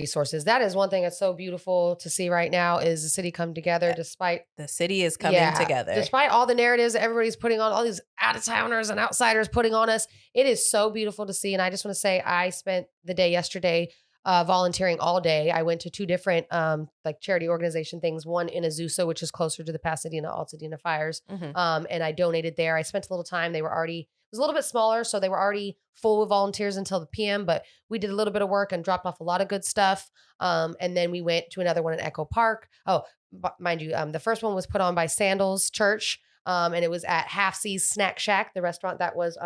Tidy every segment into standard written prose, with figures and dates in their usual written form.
resources. That is one thing that's so beautiful to see right now is the city come together despite the city is coming together. Despite all the narratives that everybody's putting on, all these out-of-towners and outsiders putting on us. It is so beautiful to see. And I just want to say I spent the day yesterday volunteering all day. I went to 2 different like charity organization things, one in Azusa, which is closer to the Pasadena Altadena fires. And I donated there. I spent a little time. They were already, it was a little bit smaller, so they were already full with volunteers until the PM, but we did a little bit of work and dropped off a lot of good stuff. And then we went to another one in Echo Park. Oh, mind you, the first one was put on by Sandals Church. And it was at Half C's Snack Shack, the restaurant that was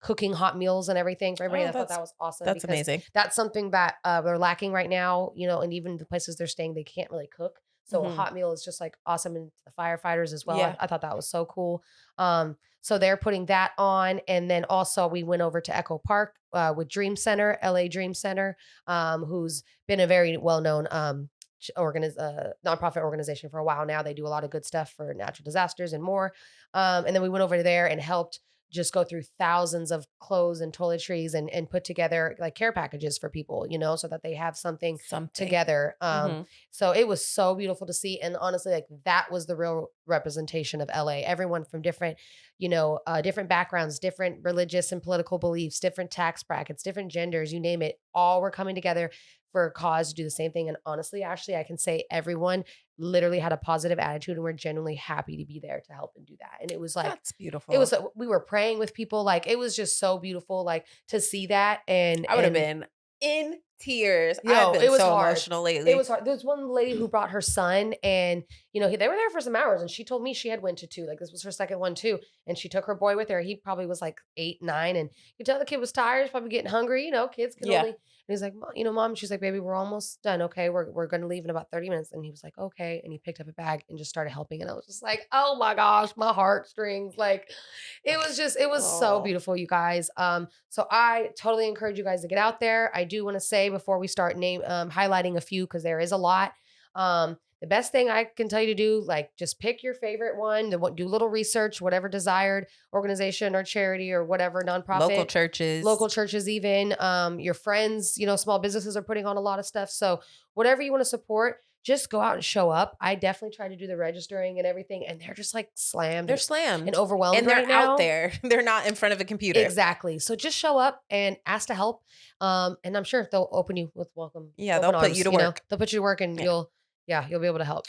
cooking hot meals and everything for everybody. I thought that was awesome. That's amazing. That's something that they're lacking right now, you know, and even the places they're staying, they can't really cook. So a hot meal is just like awesome. And the firefighters as well. Yeah. I thought that was so cool. So they're putting that on. And then also we went over to Echo Park with Dream Center, LA Dream Center, who's been a very well-known nonprofit organization for a while now. They do a lot of good stuff for natural disasters and more. And then we went over there and helped just go through thousands of clothes and toiletries and put together like care packages for people, you know, so that they have something. Together. So it was so beautiful to see. And honestly, like that was the real representation of LA. Everyone from different, you know, different backgrounds, different religious and political beliefs, different tax brackets, different genders, you name it, all were coming together for a cause to do the same thing. And honestly, Ashley, I can say everyone literally had a positive attitude and we're genuinely happy to be there to help and do that. And it was like, that's beautiful. It was, we were praying with people. Like, it was just so beautiful, like to see that. And I would have been in tears. Yo, I've been it was so hard. emotional lately. It was hard. There's one lady who brought her son and, you know, they were there for some hours and she told me she had went to 2, like this was her second one too. And she took her boy with her. He probably was like 8, 9. And you tell the kid was tired, he's probably getting hungry, you know, kids can only. And he's like, you know, Mom, she's like, baby, we're almost done. Okay. We're going to leave in about 30 minutes. And he was like, okay. And he picked up a bag and just started helping. And I was just like, oh my gosh, my heartstrings. Like it was so beautiful, you guys. So I totally encourage you guys to get out there. I do want to say before we start highlighting a few, cause there is a lot. The best thing I can tell you to do, like just pick your favorite one, do a little research, whatever desired organization or charity or whatever nonprofit. Local churches even, your friends, you know, small businesses are putting on a lot of stuff. So whatever you want to support, just go out and show up. I definitely try to do the registering and everything. And they're just like slammed. They're slammed. And overwhelmed and they're right now. out there. They're not in front of a computer. Exactly. So just show up and ask to help. And I'm sure they'll open you with welcome. Yeah, they'll put you to work. Know? They'll put you to work and you'll be able to help.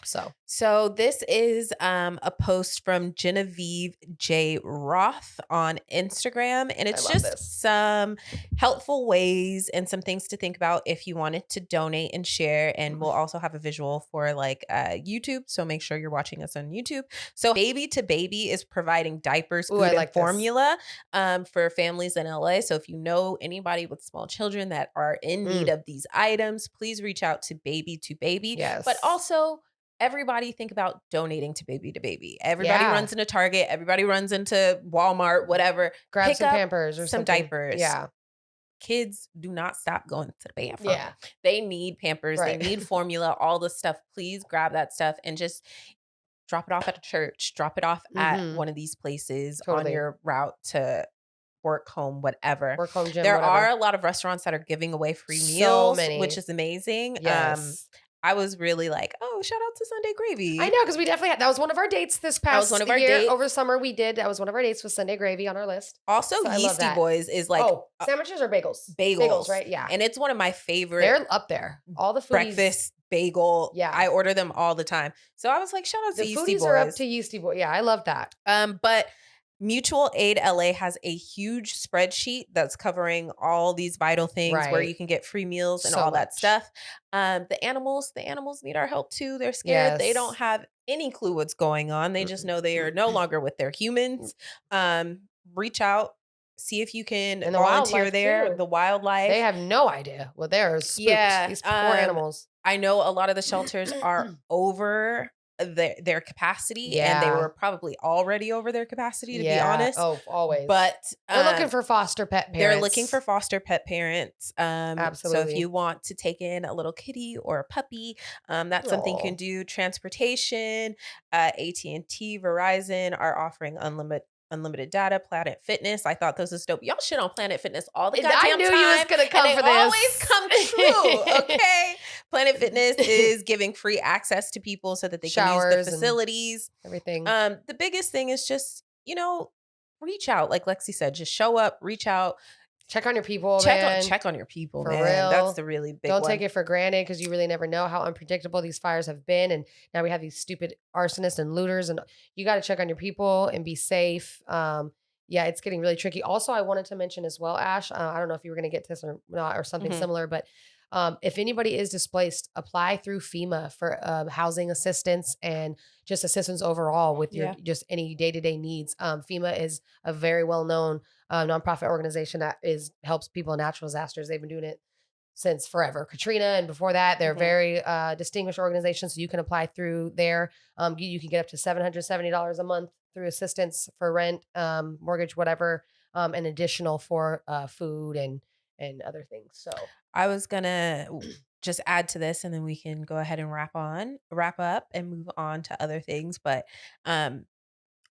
So this is a post from Genevieve J. Roth on Instagram. And it's just some helpful ways and some things to think about if you wanted to donate and share. And we'll also have a visual for like YouTube. So make sure you're watching us on YouTube. So Baby to Baby is providing diapers, food, and formula for families in LA. So if you know anybody with small children that are in need of these items, please reach out to Baby to Baby. Yes. But also, everybody think about donating to Baby to Baby. Everybody runs into Target. Everybody runs into Walmart, whatever. Grab some Pampers or some something. diapers. Yeah. Kids do not stop going to the bathroom. Yeah. They need Pampers. Right. They need formula, all the stuff. Please grab that stuff and just drop it off at a church. Drop it off at one of these places on your route to work, home, whatever. Work, home, gym, there whatever. are a lot of restaurants that are giving away free meals, which is amazing. Yes. I was really like, oh, shout out to Sunday Gravy. I know, because we definitely had, that was one of our dates this past year. Over summer we did. That was one of our dates with Sunday Gravy on our list. Also, so Yeasty Boys is like. Oh, sandwiches or bagels? Bagels, right? Yeah. And it's one of my favorite. They're up there. All the foodies. Breakfast, bagel. Yeah. I order them all the time. So I was like, shout out to Yeasty Boys. The foodies are up to Yeasty Boys. Yeah, I love that. But Mutual Aid LA has a huge spreadsheet that's covering all these vital things where you can get free meals and all that stuff. The animals need our help too. They're scared. Yes. They don't have any clue what's going on. They just know they are no longer with their humans. Reach out. See if you can volunteer there. The wildlife. They have no idea what they're spooked. Yeah. These poor animals. I know a lot of the shelters are over their capacity, and they were probably already over their capacity, to be honest. Oh, always. But they're looking for foster pet parents. They're looking for foster pet parents. Absolutely. So if you want to take in a little kitty or a puppy, that's something you can do. Transportation, AT&T, Verizon are offering unlimited data. Planet Fitness, I thought this was dope. Y'all shit on Planet Fitness all the goddamn time. I knew you was gonna come for this. Always come true. Okay. Planet Fitness is giving free access to people so that they can use the facilities. Everything. The biggest thing is just, reach out. Like Lexie said, just show up, reach out. Check on your people, man. Check on your people, for man. Real. That's the really big one. Don't take it for granted because you really never know how unpredictable these fires have been. And now we have these stupid arsonists and looters. And you got to check on your people and be safe. Yeah, it's getting really tricky. Also, I wanted to mention as well, Ash, I don't know if you were going to get to this or not or something similar, but if anybody is displaced, apply through FEMA for housing assistance and just assistance overall with your just any day-to-day needs. FEMA is a very well-known nonprofit organization that helps people in natural disasters. They've been doing it since forever. Katrina and before that, they're very distinguished organizations. So you can apply through there. You can get up to $770 a month through assistance for rent, mortgage, whatever, and additional for food and other things. So I was gonna just add to this, and then we can go ahead and wrap up and move on to other things. But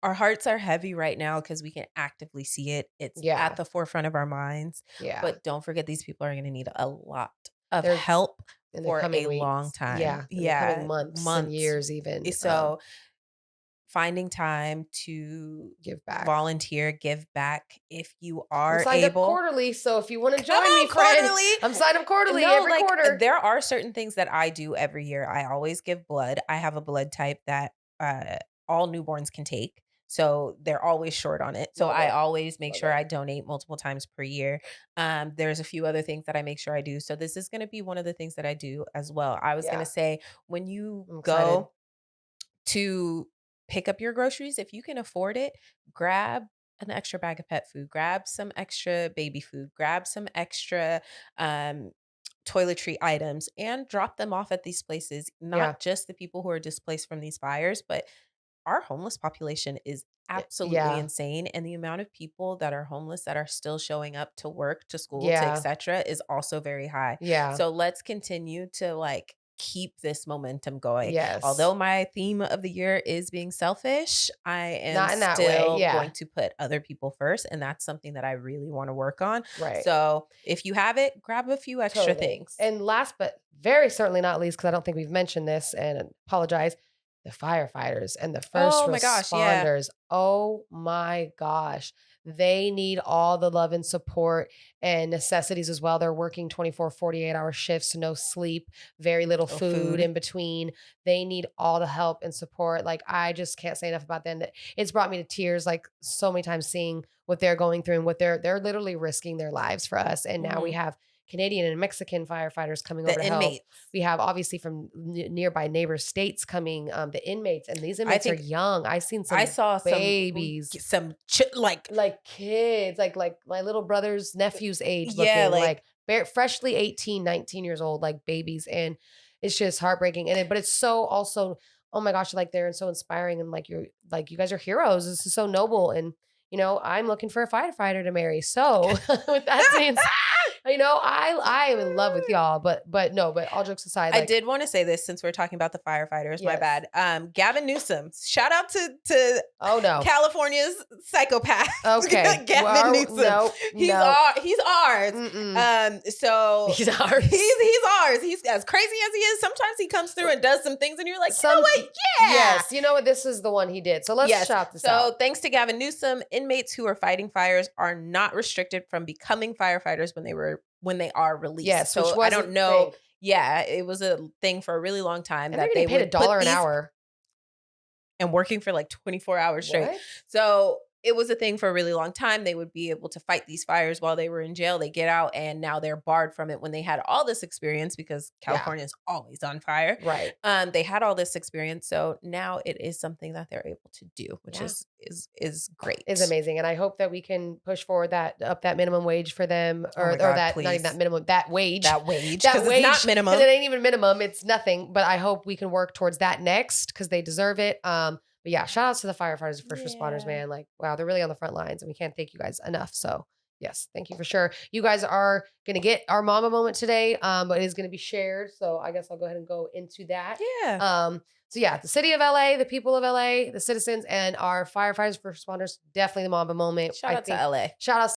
our hearts are heavy right now because we can actively see it. It's at the forefront of our minds. Yeah. But don't forget, these people are going to need a lot of help for a long time. Yeah. Yeah. Coming months and years even. So finding time to give back, volunteer, give back if you are I'm signed able. Up quarterly, so if you want to join me, friend, I'm signed up quarterly every quarter. There are certain things that I do every year. I always give blood. I have a blood type that all newborns can take. So they're always short on it. So I always make sure I donate multiple times per year. There's a few other things that I make sure I do. So this is going to be one of the things that I do as well. I was going to say, when you go to pick up your groceries, if you can afford it, grab an extra bag of pet food, grab some extra baby food, grab some extra toiletry items and drop them off at these places. Not just the people who are displaced from these fires, but our homeless population is absolutely insane. And the amount of people that are homeless that are still showing up to work, to school, to etc. is also very high. Yeah. So let's continue to keep this momentum going. Yes. Although my theme of the year is being selfish, I am not in that still way. going to put other people first. And that's something that I really want to work on. Right. So if you have it, grab a few extra things. And last, but very certainly not least, because I don't think we've mentioned this and apologize, the firefighters and the first responders. Oh my gosh. They need all the love and support and necessities as well. They're working 24, 48-hour shifts, no sleep, very little food in between. They need all the help and support. I just can't say enough about them. It's brought me to tears so many times seeing what they're going through and what they're literally risking their lives for us. And now we have Canadian and Mexican firefighters coming over to help. We have obviously from nearby neighbor states coming, the inmates, and these inmates are young. I saw babies, some like kids, like my little brother's nephew's age, looking freshly 18, 19 years old, like babies, and it's just heartbreaking. But it's so also, oh my gosh, they're so inspiring, and you guys are heroes. This is so noble, and I'm looking for a firefighter to marry. So with that saying, I am in love with y'all, but all jokes aside, I did want to say this since we're talking about the firefighters. My bad. Gavin Newsom, shout out to California's psychopath. Okay, Gavin Newsom. He's ours. So he's ours. He's ours. He's as crazy as he is. Sometimes he comes through and does some things, and you're like, you know what? Yeah. Yes, you know what? This is the one he did. So let's shout this out. So thanks to Gavin Newsom, inmates who are fighting fires are not restricted from becoming firefighters when they are released. Yes, so I don't know. Yeah, it was a thing for a really long time that they paid $1 an hour and working for 24 hours straight. What? So it was a thing for a really long time. They would be able to fight these fires while they were in jail. They get out and now they're barred from it when they had all this experience because California is always on fire. Right. They had all this experience. So now it is something that they're able to do, which is great. It's amazing. And I hope that we can push forward that minimum wage for them or that, please. Not even that minimum, that wage. That wage. Because it's not minimum. Because it ain't even minimum. It's nothing. But I hope we can work towards that next because they deserve it. But yeah, shout outs to the firefighters and first responders, man. Wow, they're really on the front lines and we can't thank you guys enough. So yes, thank you for sure. You guys are going to get our Mamba Moment today, but it is going to be shared. So I guess I'll go ahead and go into that. Yeah. So yeah, the city of LA, the people of LA, the citizens, and our firefighters, first responders, definitely the Mamba Moment. Shout out to LA. Shout out